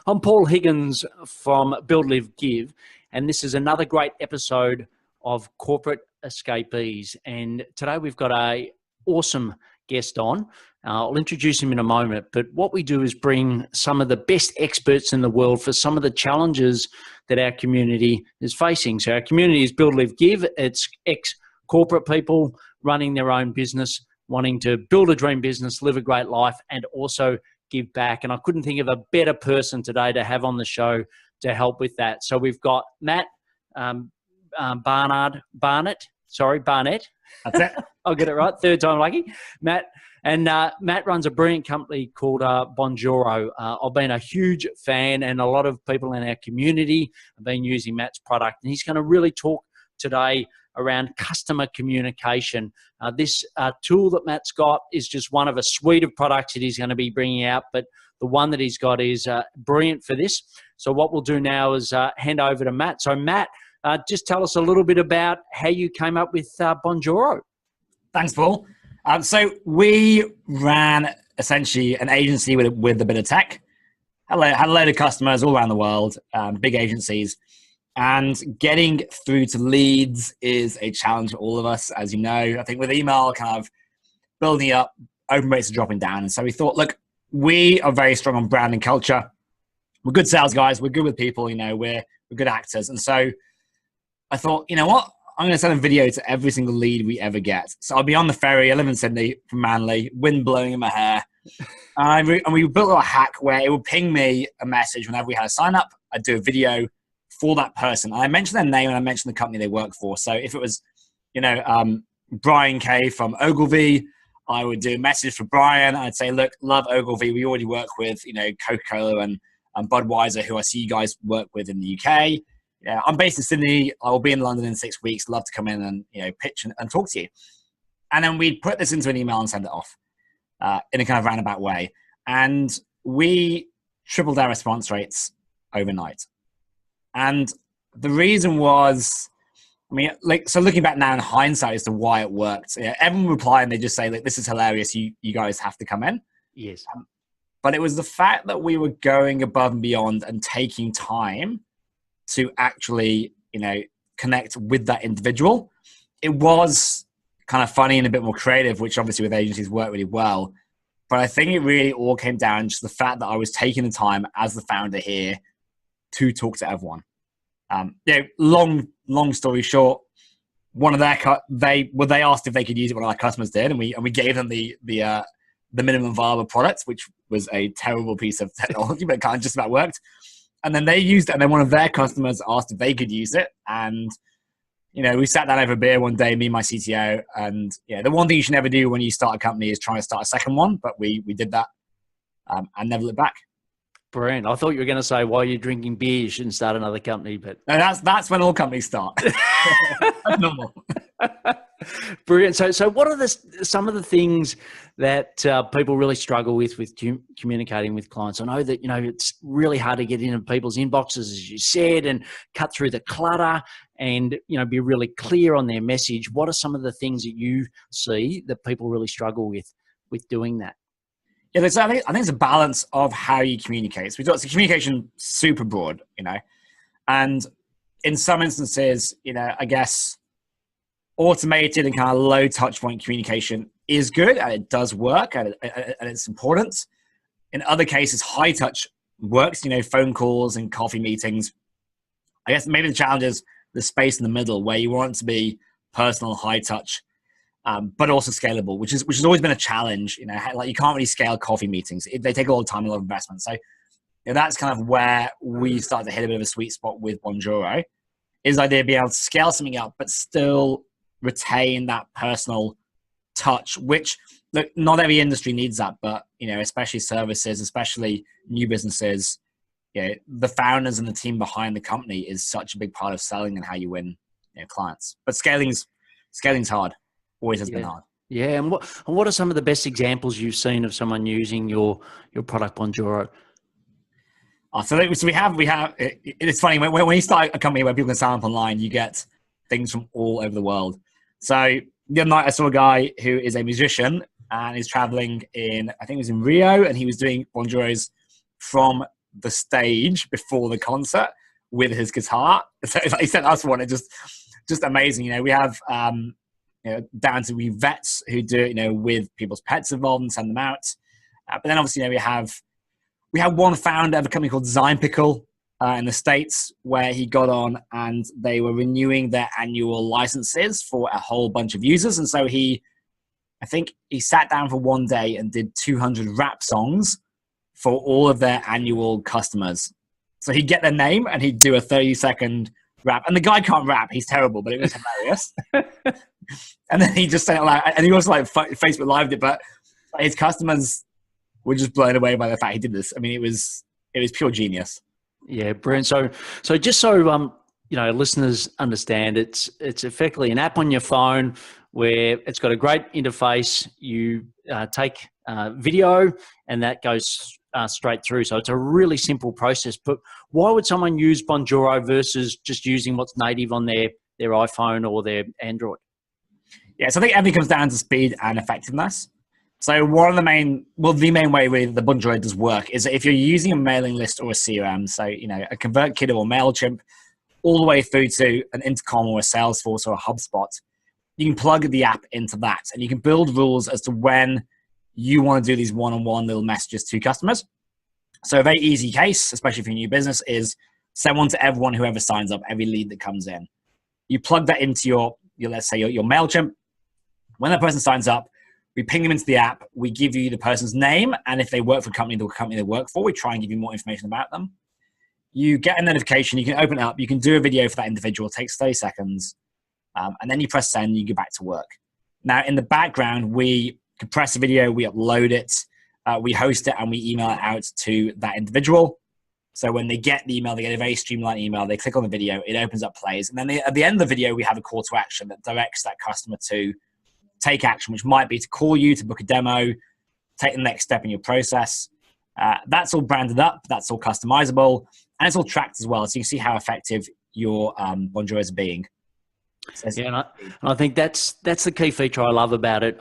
I'm Paul Higgins from Build, Live, Give, and this is another great episode of Corporate Escapees. And today we've got an awesome guest on. I'll introduce him in a moment, but what we do is bring some of the best experts in the world for some of the challenges that our community is facing. So our community is Build, Live, Give. It's ex-corporate people running their own business, wanting to build a dream business, live a great life, and also give back. And I couldn't think of a better person today to have on the show to help with that. So we've got Matt Barnett. That's it. I'll get it right. Third time lucky. Matt. And Matt runs a brilliant company called Bonjoro. I've been a huge fan, and a lot of people in our community have been using Matt's product. And he's going to really talk today around customer communication. This tool that Matt's got is just one of a suite of products that he's going to be bringing out, but the one that he's got is brilliant for this. So what we'll do now is hand over to Matt. So Matt, just tell us a little bit about how you came up with Bonjoro. Thanks, Paul. So we ran essentially an agency with a bit of tech. Had a load of customers all around the world, big agencies. And getting through to leads is a challenge for all of us, as you know. I think with email kind of building up, open rates are dropping down. And so we thought, look, we are very strong on brand and culture. We're good sales guys. We're good with people. You know, we're good actors. And so I thought, you know what? I'm going to send a video to every single lead we ever get. So I'll be on the ferry. I live in Sydney from Manly, wind blowing in my hair. And we built a hack where it would ping me a message whenever we had a sign up. I'd do a video for that person. I mentioned their name and I mentioned the company they work for. So if it was, you know, Brian K from Ogilvy, I would do a message for Brian. I'd say, look, love Ogilvy. We already work with, you know, Coca-Cola and Budweiser, who I see you guys work with in the UK. Yeah, I'm based in Sydney. I will be in London in 6 weeks. Love to come in and, you know, pitch and talk to you. And then we'd put this into an email and send it off in a kind of roundabout way. And we tripled our response rates overnight. And the reason was, I mean, like, so looking back now in hindsight as to why it worked, you know, everyone would reply and they just say, like, this is hilarious. You guys have to come in. Yes. But it was the fact that we were going above and beyond and taking time to actually, you know, connect with that individual. It was kind of funny and a bit more creative, which obviously with agencies work really well. But I think it really all came down to the fact that I was taking the time as the founder here to talk to everyone. You know, long story short, one of their they asked if they could use it. One of our customers did, and we gave them the minimum viable product, which was a terrible piece of technology, but it kind of just about worked. And then they used it, and then one of their customers asked if they could use it. And, you know, we sat down over a beer one day, me and my CTO, and, yeah, the one thing you should never do when you start a company is try to start a second one. But we did that and never looked back. Brilliant. I thought you were going to say, while you're drinking beer, you shouldn't start another company. But no, that's when all companies start. That's normal. Brilliant. So what are some of the things that people really struggle with communicating with clients? I know that, you know, it's really hard to get into people's inboxes, as you said, and cut through the clutter and, you know, be really clear on their message. What are some of the things that you see that people really struggle with doing that? Yeah, I think it's a balance of how you communicate. So we've got communication super broad, you know, and in some instances, you know, I guess automated and kind of low touch point communication is good and it does work and it's important. In other cases, high touch works, you know, phone calls and coffee meetings. I guess maybe the challenge is the space in the middle where you want it to be personal, high touch, but also scalable, which has always been a challenge. You know, like you can't really scale coffee meetings. They take a lot of time, a lot of investment. So, you know, that's kind of where we start to hit a bit of a sweet spot with Bonjoro, is the idea of being able to scale something up, but still retain that personal touch, which, look, not every industry needs that, but, you know, especially services, especially new businesses, you know, the founders and the team behind the company is such a big part of selling and how you win, you know, clients. But scaling's hard. Always has been hard. Yeah. And what are some of the best examples you've seen of someone using your product Bonjoro? So we have. It's funny when you start a company where people can sign up online, you get things from all over the world. So the other night I saw a guy who is a musician and is traveling in, I think it was in Rio, and he was doing Bonjoros from the stage before the concert with his guitar. So he sent us one. It's just amazing. You know, we have down to we vets who do it, you know, with people's pets involved and send them out. But then obviously, you know, we have one founder of a company called Design Pickle in the States, where he got on and they were renewing their annual licenses for a whole bunch of users. And so I think he sat down for one day and did 200 rap songs for all of their annual customers. So he'd get their name and he'd do a 30-second rap. And the guy can't rap. He's terrible, but it was hilarious. And then he just said it loud. And he also like Facebook Lived it, but his customers were just blown away by the fact he did this. I mean, it was pure genius. Yeah, brilliant. So just so you know, listeners understand, it's effectively an app on your phone where it's got a great interface. You take video, and that goes straight through. So it's a really simple process. But why would someone use Bonjoro versus just using what's native on their iPhone or their Android? Yeah, so I think everything comes down to speed and effectiveness. So one of the main way really the Bonjoro does work is that if you're using a mailing list or a CRM, so, you know, a ConvertKit or MailChimp, all the way through to an Intercom or a Salesforce or a HubSpot, you can plug the app into that, and you can build rules as to when you want to do these one-on-one little messages to customers. So a very easy case, especially for a new business, is send one to everyone, whoever signs up, every lead that comes in. You plug that into your let's say your MailChimp. When that person signs up, we ping them into the app. We give you the person's name, and if they work for a company, the company they work for, we try and give you more information about them. You get a notification. You can open it up. You can do a video for that individual. It takes 30 seconds. And then you press send, you go back to work. Now, in the background, we compress the video, we upload it, we host it, and we email it out to that individual. So when they get the email, they get a very streamlined email. They click on the video, it opens up plays. And then at the end of the video, we have a call to action that directs that customer to take action, which might be to call you to book a demo, take the next step in your process. That's all branded up. That's all customizable. And it's all tracked as well. So you can see how effective your Bonjoros are being. Yeah, and I think that's the key feature I love about it.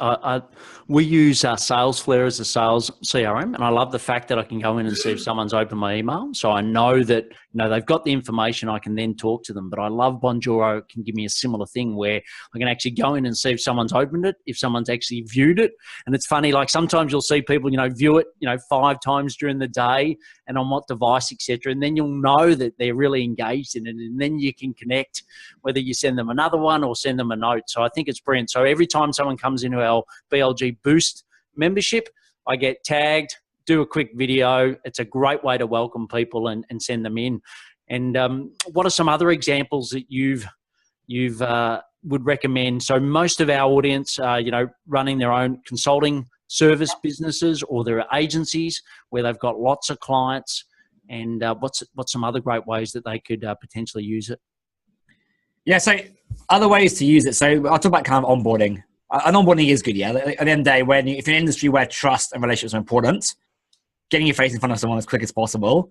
We use Salesforce as a sales CRM, and I love the fact that I can go in and see if someone's opened my email, so I know that they've got the information. I can then talk to them. But I love Bonjoro can give me a similar thing where I can actually go in and see if someone's opened it, if someone's actually viewed it. And it's funny, like sometimes you'll see people view it 5 times during the day and on what device, etc. And then you'll know that they're really engaged in it, and then you can connect whether you send them another one or send them a note. So I think it's brilliant. So every time someone comes into our BLG Boost membership, I get tagged, do a quick video. It's a great way to welcome people and send them in. And what are some other examples that you've would recommend? So most of our audience are, running their own consulting service businesses, or there are agencies where they've got lots of clients. And what's some other great ways that they could potentially use it? Yeah, so other ways to use it. So I'll talk about kind of onboarding. And onboarding is good, yeah. At the end of the day, if you're in an industry where trust and relationships are important, getting your face in front of someone as quick as possible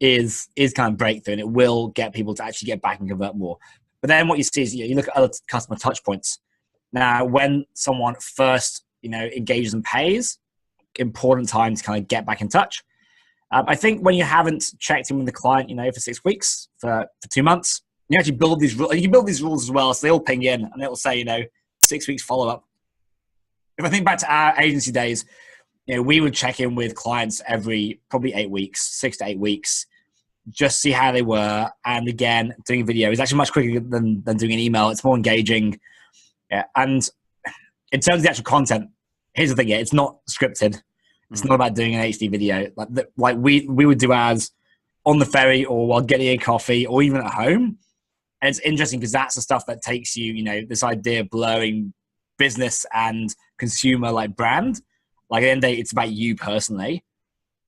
is kind of breakthrough, and it will get people to actually get back and convert more. But then what you see is you look at other customer touch points. Now, when someone first engages and pays, important time to kind of get back in touch. I think when you haven't checked in with the client, for 6 weeks, for 2 months, you actually build these rules. You can build these rules as well, so they all ping in, and it'll say 6 weeks follow up. If I think back to our agency days, we would check in with clients every probably 8 weeks, 6 to 8 weeks, just see how they were. And again, doing a video is actually much quicker than doing an email. It's more engaging. Yeah. And in terms of the actual content, here's the thing: it's not scripted. It's not about doing an HD video. Like we would do ours on the ferry or while getting a coffee or even at home. And it's interesting because that's the stuff that takes you, this idea of blurring business and consumer like brand. Like at the end of the day, it's about you personally.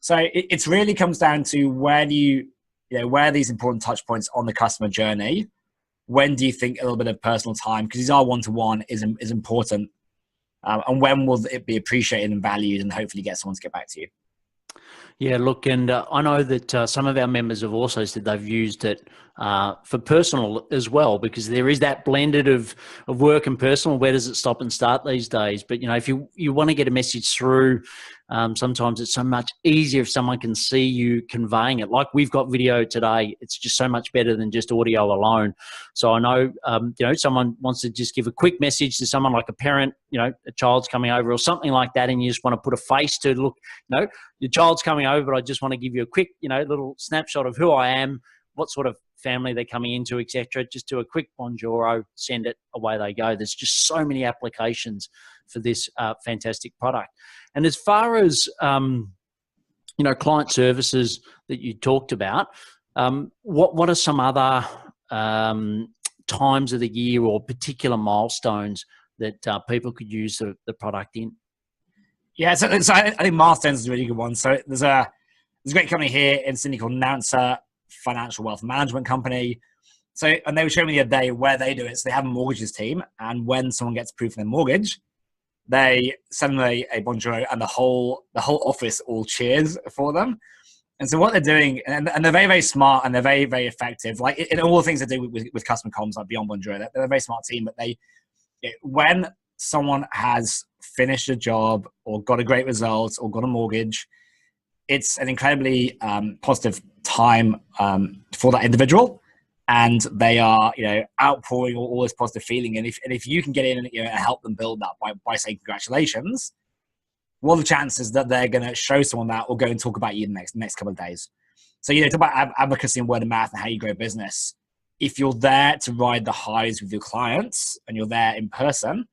So it really comes down to where are these important touch points on the customer journey? When do you think a little bit of personal time, because these are one-to-one, is important? And when will it be appreciated and valued and hopefully get someone to get back to you? Yeah, look, and I know that some of our members have also said they've used it for personal as well, because there is that blended of work and personal. Where does it stop and start these days? But, if you want to get a message through Sometimes it's so much easier if someone can see you conveying it. Like we've got video today, it's just so much better than just audio alone. So I know, someone wants to just give a quick message to someone like a parent, a child's coming over or something like that, and you just want to put a face to look, your child's coming over, but I just want to give you a quick, little snapshot of who I am, what sort of family they're coming into, etc. Just do a quick Bonjoro, send it, away they go. There's just so many applications for this fantastic product. And as far as client services that you talked about, what are some other times of the year or particular milestones that people could use the product in? Yeah, so I think milestones is a really good one. So there's a great company here in Sydney called Announcer Financial Wealth Management Company. And they were showing me the other day where they do it. So they have a mortgages team, and when someone gets approved for their mortgage, they send them a Bonjoro, and the whole office all cheers for them. And so what they're doing, and they're very, very smart, and they're very, very effective. Like in all the things they do with customer comms, like beyond Bonjoro, they're a very smart team. But when someone has finished a job or got a great result or got a mortgage, it's an incredibly positive time for that individual, and they are outpouring all this positive feeling. And if you can get in and help them build that by saying congratulations, what are the chances that they're going to show someone that or go and talk about you in the next couple of days? So talk about advocacy and word of mouth and how you grow business. If you're there to ride the highs with your clients and you're there in person,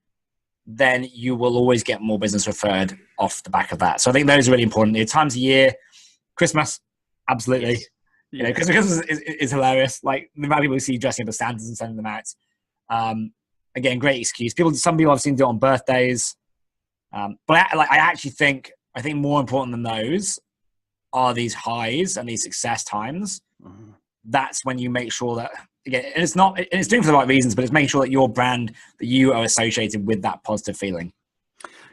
then you will always get more business referred off the back of that. So I think those are really important. Times a year, Christmas, absolutely. Yes. Christmas is hilarious. Like the amount of people who see you dressing up as Santas and sending them out. Again, great excuse. Some people I've seen do it on birthdays. But I actually think more important than those are these highs and these success times. Mm-hmm. That's when you make sure that, again, and it's doing for the right reasons, but it's making sure that your brand, that you are associated with that positive feeling.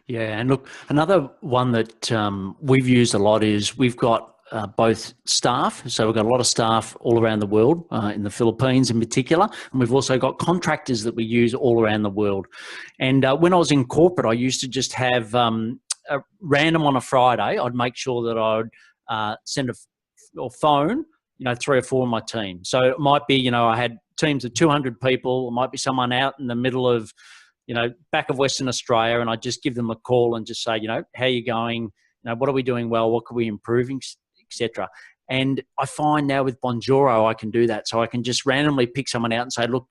Yeah, and look, another one that we've used a lot is we've got both staff. So we've got a lot of staff all around the world, in the Philippines in particular, and we've also got contractors that we use all around the world. And when I was in corporate, I used to just have a random on a Friday. I'd make sure that I'd send a phone, 3 or 4 of my team. So it might be, I had teams of 200 people. It might be someone out in the middle of, back of Western Australia, and I just give them a call and just say, how are you going? What are we doing well? What could we improve, etc. And I find now with Bonjoro, I can do that. So I can just randomly pick someone out and say, look,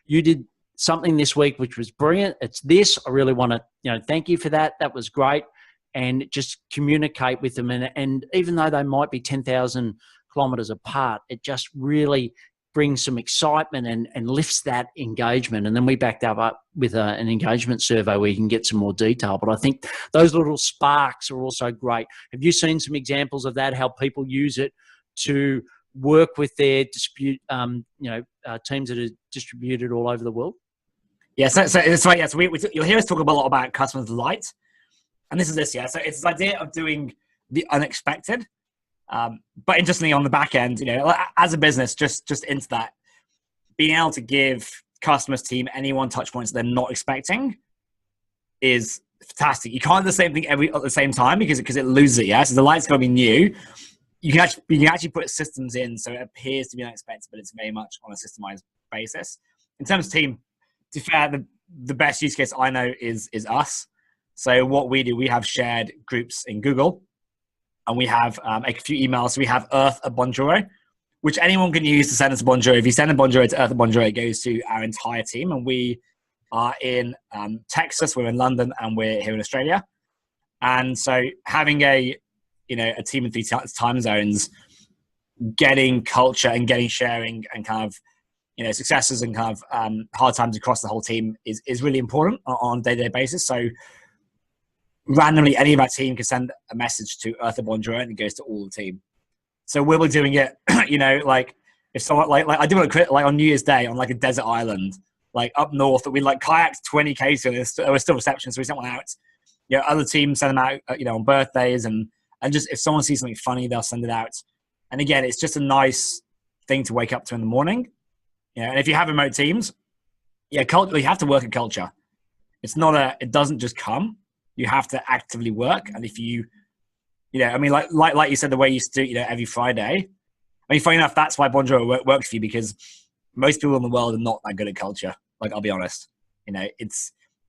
you did something this week which was brilliant. It's this. I really want to, thank you for that. That was great. And just communicate with them. And even though they might be 10,000 kilometers apart, it just really brings some excitement and lifts that engagement. And then we backed up with an engagement survey where you can get some more detail. But I think those little sparks are also great. Have you seen some examples of that, how people use it to work with their teams that are distributed all over the world? Yeah, so that's right. Yeah, so you'll hear us talk a lot about customer delight. And this is this, yeah. So it's this idea of doing the unexpected. But interestingly, on the back end, as a business, just into that, being able to give customers team any one touch points they're not expecting is fantastic. You can't do the same thing at the same time because it loses it. Yeah, so the light's got to be new. You can actually put systems in so it appears to be unexpected, but it's very much on a systemized basis. In terms of team, to be fair, the best use case I know is us. So what we do, we have shared groups in Google. And we have a few emails. So we have Earth@Bonjoro, which anyone can use to send us a Bonjoro. If you send a Bonjoro to Earth@Bonjoro, it goes to our entire team. And we are in Texas, we're in London, and we're here in Australia. And so having a team in 3 time zones, getting culture and getting sharing and kind of, successes and kind of hard times across the whole team is really important on a day-to-day basis. So randomly, any of our team can send a message to Earth@Bonjoro and it goes to all the team. So we'll be doing it, like if someone like I do it like on New Year's Day on like a desert island, like up north, that we like kayaked 20 k's to this. There was still reception, so we sent one out. Other teams send them out, on birthdays and just if someone sees something funny, they'll send it out. And again, it's just a nice thing to wake up to in the morning. And if you have remote teams, culture, you have to work at culture. It doesn't just come. You have to actively work. And if you know, I mean, like you said, the way you used to do it, you know, every Friday. I mean, funny enough, that's why Bonjoro works for you, because most people in the world are not that good at culture. Like, I'll be honest, you know,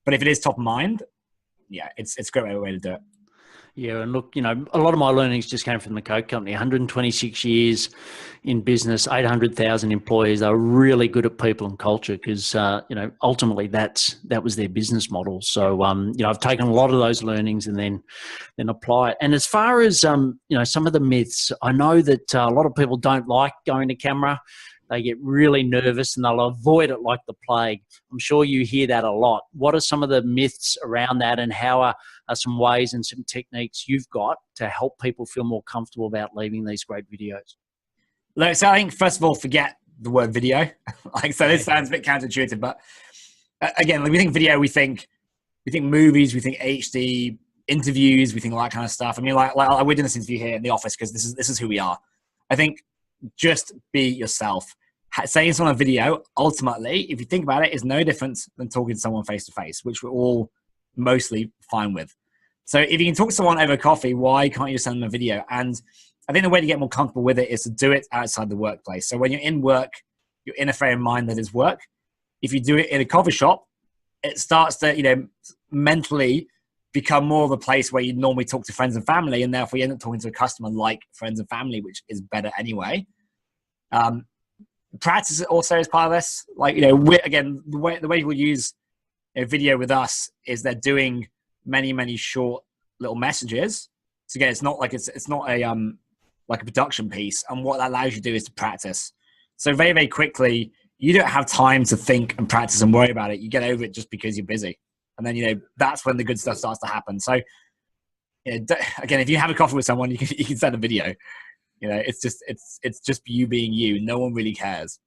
but if it is top of mind, yeah, it's a great way to do it. Yeah, and look, you know, a lot of my learnings just came from the Coke company. 126 years in business, 800,000 employees. They were really good at people and culture because, you know, ultimately that was their business model. So, you know, I've taken a lot of those learnings and then apply it. And as far as, you know, some of the myths, I know that a lot of people don't like going to camera. They get really nervous and they'll avoid it like the plague. I'm sure you hear that a lot. What are some of the myths around that, and how are some ways and some techniques you've got to help people feel more comfortable about leaving these great videos? Look, so I think, first of all, forget the word video. Like, so this sounds a bit counterintuitive, but again, when we think video, we think movies, we think HD, interviews, we think all that kind of stuff. I mean, like we're doing this interview here in the office because this is who we are. I think just be yourself. Saying this on a video, ultimately, if you think about it, is no different than talking to someone face to face, which we're all mostly fine with. So if you can talk to someone over coffee, why can't you send them a video? And I think the way to get more comfortable with it is to do it outside the workplace. So when you're in work, you're in a frame of mind that is work. If you do it in a coffee shop, it starts to, you know, mentally become more of a place where you normally talk to friends and family, and therefore you end up talking to a customer like friends and family, which is better anyway. Practice also is part of this. Like, you know, again, the way we'll use a video with us is they're doing many short little messages. So again, it's not like a production piece, and what that allows you to do is to practice. So very quickly, you don't have time to think and practice and worry about it. You get over it just because you're busy. And then, you know, that's when the good stuff starts to happen. So, you know, again, if you have a coffee with someone, you can send a video. You know, it's just you being you. No one really cares.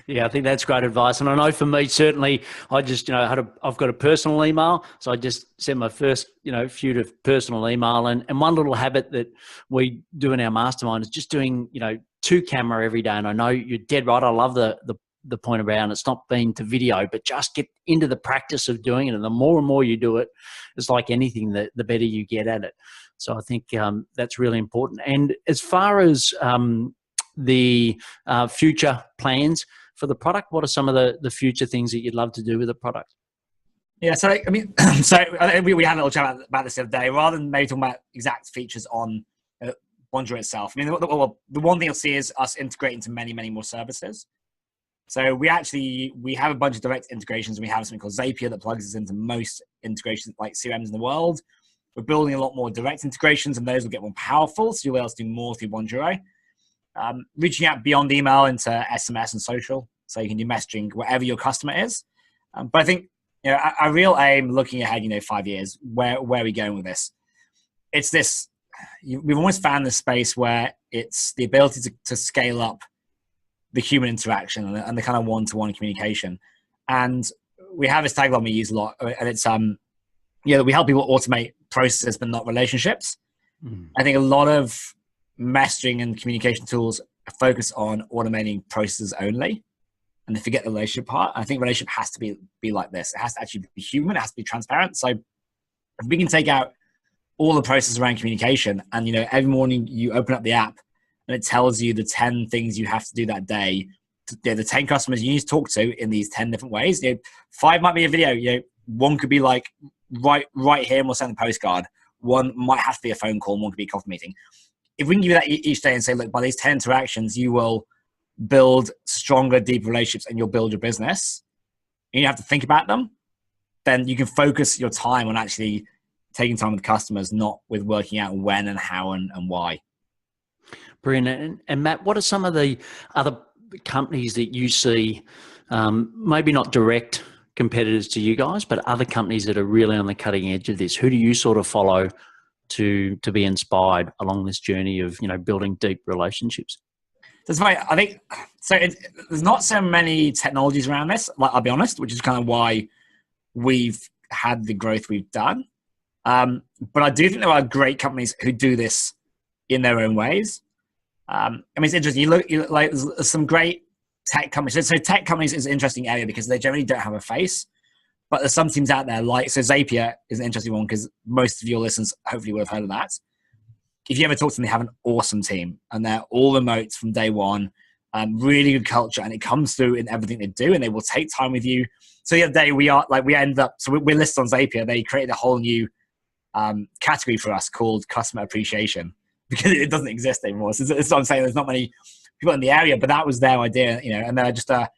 Yeah, I think that's great advice. And I know for me, certainly, I just, you know, I've got a personal email. So I just sent my first, you know, few to personal email. And one little habit that we do in our mastermind is just doing, you know, 2 camera every day. And I know you're dead right. I love the point around it's not being to video, but just get into the practice of doing it. And the more and more you do it, it's like anything, the better you get at it. So I think that's really important. And as far as the future plans for the product, what are some of the future things that you'd love to do with the product? Yeah, so I mean, so we had a little chat about this the other day. Rather than maybe talking about exact features on Bonjoro itself, I mean, the one thing you'll see is us integrating into many more services. So we have a bunch of direct integrations. We have something called Zapier that plugs us into most integrations like CRMs in the world. We're building a lot more direct integrations, and those will get more powerful. So you'll be able to do more through Bonjoro. Reaching out beyond email into SMS and social, so you can do messaging wherever your customer is. But I think, you know, our real aim, looking ahead, you know, 5 years, where are we going with this? It's this. We've always found this space where it's the ability to scale up the human interaction and the kind of one-to-one communication. And we have this tagline we use a lot, and it's that we help people automate processes but not relationships. I think a lot of messaging and communication tools focus on automating processes only, and they forget the relationship part. I think relationship has to be like this. It has to actually be human. It has to be transparent. So if we can take out all the processes around communication, and, you know, every morning you open up the app and it tells you the 10 things you have to do that day, the 10 customers you need to talk to in these 10 different ways. You know, 5 might be a video. You know, one could be like right here and we'll send a postcard. One might have to be a phone call. One could be a coffee meeting. If we can give you that each day and say, look, by these 10 interactions, you will build stronger, deeper relationships and you'll build your business, and you have to think about them, then you can focus your time on actually taking time with customers, not with working out when and how and why. Brilliant. And Matt, what are some of the other companies that you see, maybe not direct competitors to you guys, but other companies that are really on the cutting edge of this? Who do you sort of follow to be inspired along this journey of, you know, building deep relationships? That's right. I think so. There's not so many technologies around this, like, I'll be honest, which is kind of why we've had the growth we've done. But I do think there are great companies who do this in their own ways. I mean, it's interesting. You look like there's some great tech companies. So tech companies is an interesting area because they generally don't have a face. But there's some teams out there, like, so Zapier is an interesting one because most of your listeners hopefully would have heard of that. If you ever talk to them, they have an awesome team and they're all remote from day one. Really good culture, and it comes through in everything they do, and they will take time with you. So the other day we're listed on Zapier. They created a whole new category for us called customer appreciation because it doesn't exist anymore. So it's what I'm saying. There's not many people in the area, but that was their idea, and they're just a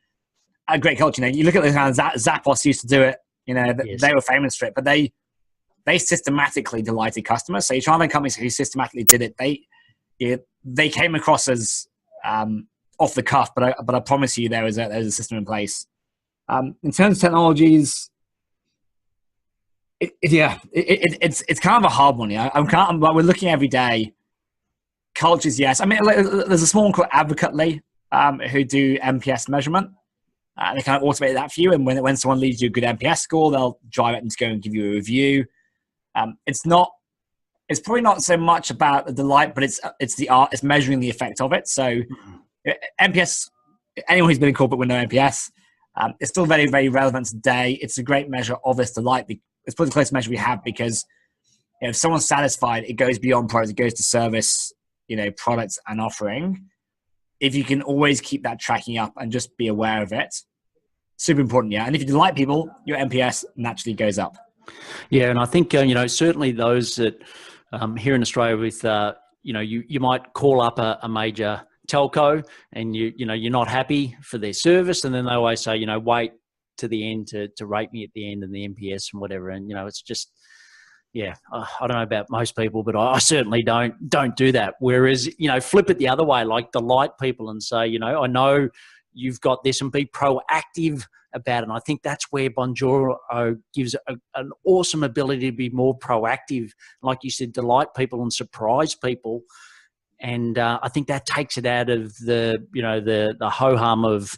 great culture. You look at the kind of Zappos used to do it. Yes. They were famous for it, but they systematically delighted customers. So you try and find companies who systematically did it. They came across as off the cuff, but I promise you there's a system in place. In terms of technologies, it's kind of a hard one. Yeah, we're looking every day. Cultures, yes. I mean, there's a small one called Advocately who do NPS measurement. They kind of automate that for you, and when someone leaves you a good NPS score, they'll drive it to go and give you a review. It's probably not so much about the delight, but it's the art. It's measuring the effect of it. So NPS, anyone who's been in corporate will know NPS. It's still very, very relevant today. It's a great measure of this delight. It's probably the closest measure we have because if someone's satisfied, it goes beyond product. It goes to service, products and offering. If you can always keep that tracking up and just be aware of it, super important, yeah. And if you delight people, your NPS naturally goes up. Yeah, and I think certainly those that here in Australia with you might call up a major telco and you're not happy for their service, and then they always say wait to the end to rate me at the end and the NPS and whatever, and it's just. Yeah, I don't know about most people, but I certainly don't do that. Whereas, flip it the other way, like delight people and say, I know you've got this, and be proactive about it. And I think that's where Bonjoro gives an awesome ability to be more proactive. Like you said, delight people and surprise people. And I think that takes it out of the ho-hum of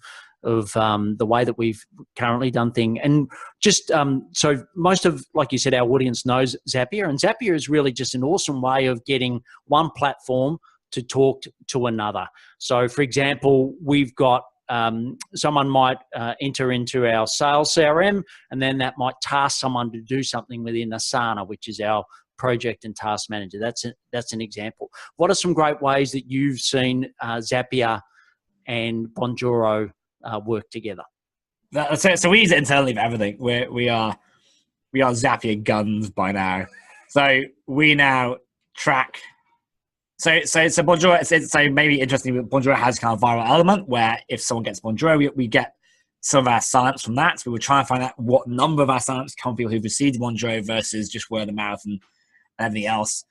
the way that we've currently done things. And just so most of, like you said, our audience knows Zapier, and Zapier is really just an awesome way of getting one platform to talk to another. So for example, we've got someone might enter into our sales CRM, and then that might task someone to do something within Asana, which is our project and task manager. That's an example. What are some great ways that you've seen Zapier and Bonjoro work together? So we use it internally for everything. We are Zapier guns by now. So we now track. So Bonjoro. So maybe interesting. Bonjoro has kind of viral element where if someone gets Bonjoro, we get some of our signups from that. So we were trying to find out what number of our signups come from people who've received Bonjoro versus just word of mouth and everything else.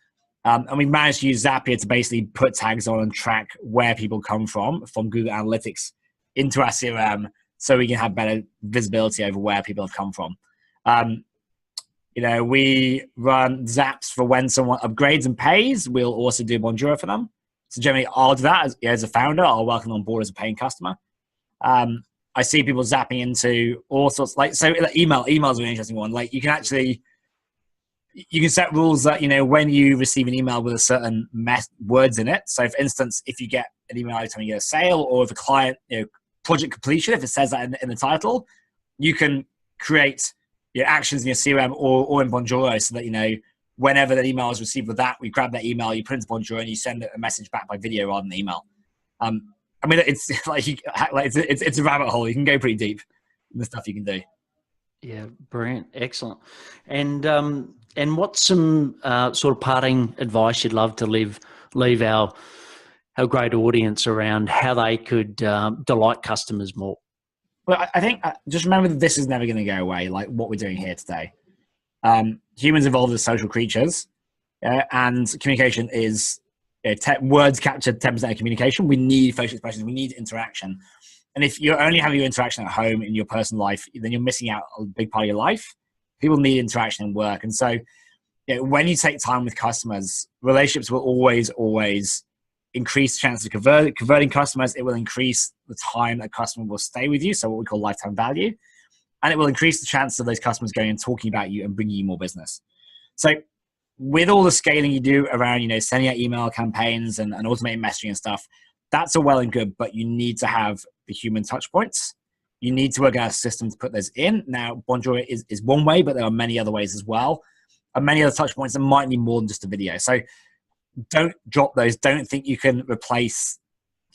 And we managed to use Zapier to basically put tags on and track where people come from Google Analytics into our CRM, so we can have better visibility over where people have come from. We run Zaps for when someone upgrades and pays. We'll also do Bonjoro for them. So generally, I'll do that as a founder. I'll welcome them on board as a paying customer. I see people zapping into all sorts. Email. Email is an interesting one. Like you can set rules that when you receive an email with a certain words in it. So, for instance, if you get an email every time you get a sale, or if a client project completion, if it says that in the title, you can create your actions in your CRM or in Bonjoro so that, whenever that email is received with that, we grab that email, you put it into Bonjoro, and you send a message back by video rather than email. It's it's a rabbit hole. You can go pretty deep in the stuff you can do. Yeah, brilliant. Excellent. And what's some sort of parting advice you'd love to leave our great audience around how they could delight customers more? Well, I think just remember that this is never going to go away, like what we're doing here today. Humans evolved as social creatures, and communication is words capture 10% of communication. We need facial expressions. We need interaction. And if you're only having your interaction at home in your personal life, then you're missing out a big part of your life. People need interaction and work. And so when you take time with customers, relationships will always increase the chance of converting customers. It will increase the time that customer will stay with you, so what we call lifetime value. And it will increase the chance of those customers going and talking about you and bringing you more business. So with all the scaling you do around, sending out email campaigns and automating messaging and stuff, that's all well and good, but you need to have the human touch points. you need to work out a system to put those in. Now, Bonjoro is one way, but there are many other ways as well, and many other touch points that might need more than just a video. So don't drop those. Don't think you can replace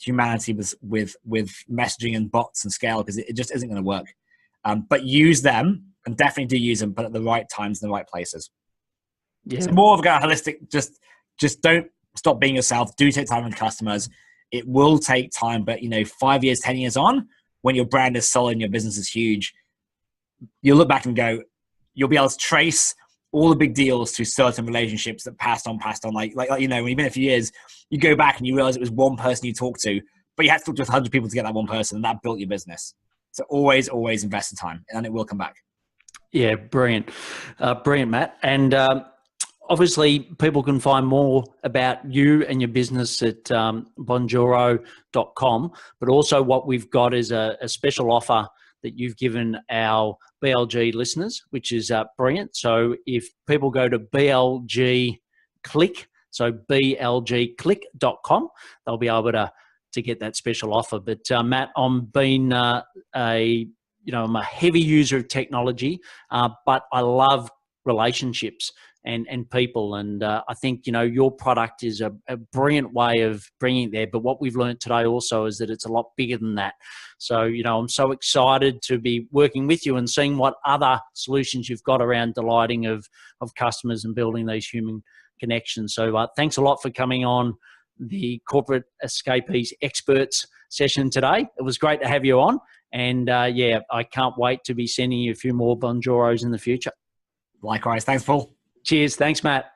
humanity with messaging and bots and scale, because it just isn't going to work. But use them, and definitely do use them, but at the right times in the right places. Yeah. So more of a holistic, just don't stop being yourself. Do take time with customers. It will take time, but 5 years, 10 years on, when your brand is solid and your business is huge, you'll look back and go, you'll be able to trace all the big deals through certain relationships that passed on. Like when you've been a few years, you go back and you realize it was one person you talked to, but you had to talk to 100 people to get that one person, and that built your business. So always invest the time, and it will come back. Yeah, brilliant. Brilliant, Matt. And obviously, people can find more about you and your business at bonjoro.com, but also what we've got is a special offer that you've given our BLG listeners, which is brilliant. So if people go to BLG Click, so blgclick.com, they'll be able to get that special offer. But Matt, I'm a heavy user of technology, but I love relationships and people. And I think, your product is a brilliant way of bringing it there. But what we've learned today also is that it's a lot bigger than that. So, I'm so excited to be working with you and seeing what other solutions you've got around delighting of customers and building these human connections. So thanks a lot for coming on the Corporate Escapees Experts session today. It was great to have you on. And I can't wait to be sending you a few more Bonjoros in the future. Likewise. Thanks, Paul. Cheers. Thanks, Matt.